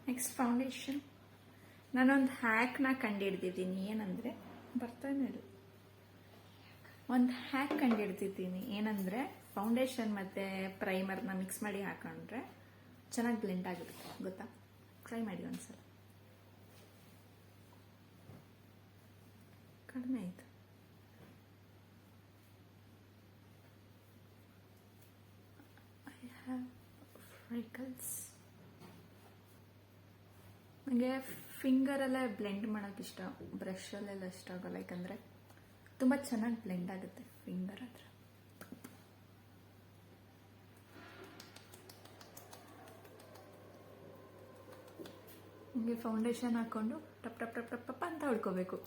Next foundation. ನಾನೊಂದು ಹ್ಯಾಕ್ನ ಕಂಡುಹಿಡ್ದಿದ್ದೀನಿ. ಏನಂದರೆ ಬರ್ತಾನೆ ಇಲ್ಲ. ಒಂದು ಹ್ಯಾಕ್ ಕಂಡುಹಿಡ್ದಿದ್ದೀನಿ. ಏನಂದರೆ ಫೌಂಡೇಶನ್ ಮತ್ತು ಪ್ರೈಮರ್ನ ಮಿಕ್ಸ್ ಮಾಡಿ ಹಾಕೊಂಡ್ರೆ ಚೆನ್ನಾಗಿ ಬ್ಲೆಂಡ್ ಆಗುತ್ತೆ. ಗೊತ್ತಾ? ಟ್ರೈ ಮಾಡಿ ಒಂದ್ಸಲ. ಕಡಿಮೆ ಆಯಿತು. I have freckles. ನನಗೆ ಫಿಂಗರಲ್ಲೇ ಬ್ಲೆಂಡ್ ಮಾಡೋಕೆ ಇಷ್ಟ, ಬ್ರಷಲ್ಲೆಲ್ಲ ಇಷ್ಟ ಆಗೋಲ್ಲ. ಯಾಕಂದರೆ ತುಂಬ ಚೆನ್ನಾಗಿ ಬ್ಲೆಂಡ್ ಆಗುತ್ತೆ ಫಿಂಗರ್ ಹತ್ರ. ನಿಮಗೆ ಫೌಂಡೇಶನ್ ಹಾಕೊಂಡು ಟಪ್ ಟಪ್ ಟಪ್ ಟಪ್ ಟಪ್ ಅಂತ ಉಳ್ಕೋಬೇಕು.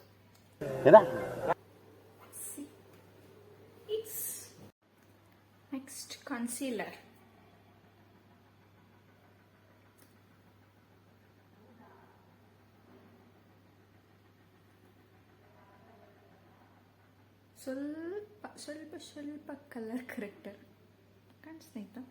Next concealer. ಸ್ವಲ್ಪ ಸ್ವಲ್ಪ ಸ್ವಲ್ಪ ಕಲರ್ ಕರೆಕ್ಟರ್ ಕಾಣಿಸ್ತಾ.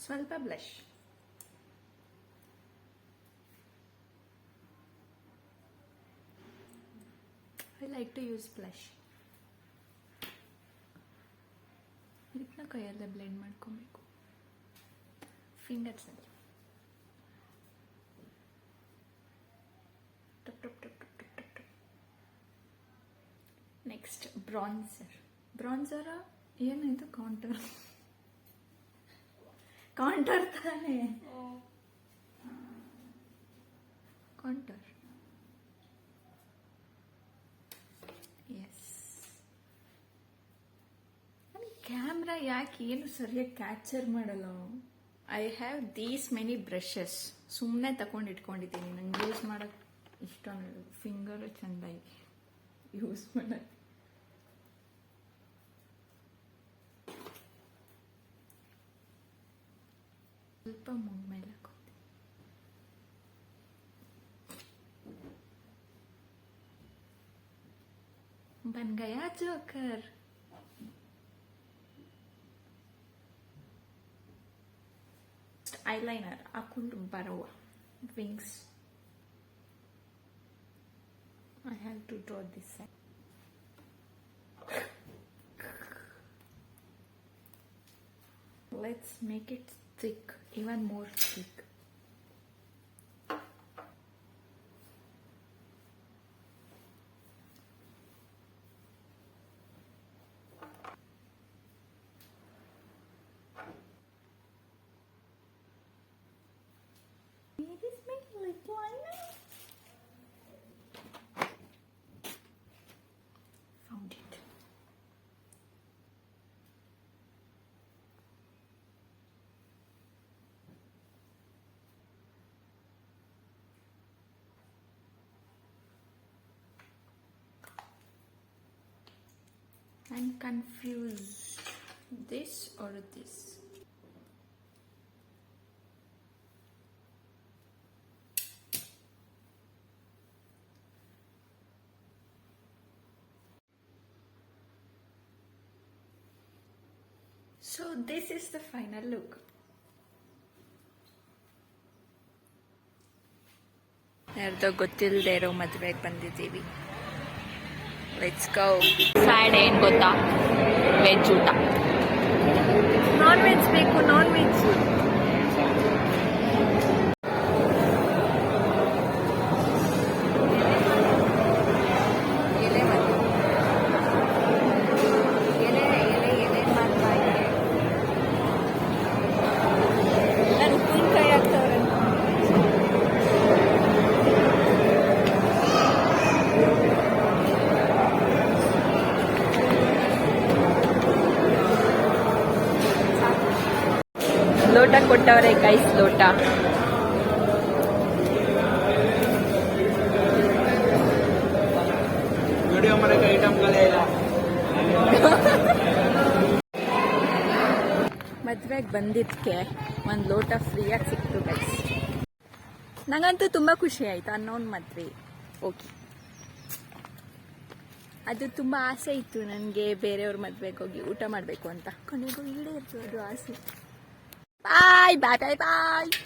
ಸ್ವಲ್ಪ blush. I like to use blush. ಇದನ್ನ ಕೈಯಲ್ಲೇ ಬ್ಲೆಂಡ್ ಮಾಡ್ಕೊಬೇಕು ಫಿಂಗರ್ಸಲ್ಲಿ. ಟಪ್ ಟಪ್ ಟಪ್ ಟಪ್ ಟಪ್ ಟಪ್ ಟಪ್. ನೆಕ್ಸ್ಟ್ ಬ್ರಾನ್ಸರ್. ಬ್ರಾನ್ಸರ ಏನಾಯ್ತು? ಕಾಂಟರ್. ಕಾಂಟರ್ ತಾನೇ. ಕಾಂಟರ್. ಎಸ್. ನನ್ನ ಕ್ಯಾಮ್ರಾ ಯಾಕೆ ಏನು ಸರಿಯಾಗಿ ಕ್ಯಾಪ್ಚರ್ ಮಾಡಲ್ಲ? I have these many brushes. ಸುಮ್ಮನೆ ತಗೊಂಡು ಇಟ್ಕೊಂಡಿದ್ದೀನಿ. ನಂಗೆ ಯೂಸ್ ಮಾಡೋಕ್ಕೆ ಇಷ್ಟ. ಫಿಂಗರು ಚೆಂದಾಗಿ ಯೂಸ್ ಮಾಡೋಕ್ಕೆ. ಸ್ವಲ್ಪ ಮೇಲೆ ಹಾಕೋತೀನಿ. बन गया जोकर. eyeliner ಹಾಕೊಂಡು ಬರುವ wings. I have to draw this side. Let's make it thick, even more thick. Here is my lip liner. Found it. I'm confused. This or this? So this is the final look. ಯಾರ್ದೋ ಗೊತ್ತಿಲ್ಲದೆ ಇರೋ ಮದುವೆಗೆ ಬಂದಿದ್ದೀವಿ. Let's go. Sad ಏನು ಗೊತ್ತಾ? Veg ಊಟ. Non veg ಬೇಕು. Non veg. ಲೋಟ ಕೊಟ್ಟವ್ರೆ ಗೈಸ್. ಲೋಟ ಮದ್ವೆಗೆ ಬಂದಿದ್ದಕ್ಕೆ ಒಂದು ಲೋಟ ಫ್ರೀಯಾಗಿ ಸಿಕ್ತು ಗೈಸ್. ನಂಗಂತೂ ತುಂಬ ಖುಷಿ ಆಯ್ತು. ಅನ್ನೋನ್ ಮದ್ವೆ ಓಕೆ. ಅದು ತುಂಬ ಆಸೆ ಇತ್ತು ನನಗೆ ಬೇರೆಯವ್ರ ಮದುವೆಗೆ ಹೋಗಿ ಊಟ ಮಾಡಬೇಕು ಅಂತ. ಕೊನೆಗೂ ಈಡೇರಿತು ಅದು ಆಸೆ. ಬಾಯ್ ಬಾಯ್ ಬಾಯ್ ಬಾಯ್.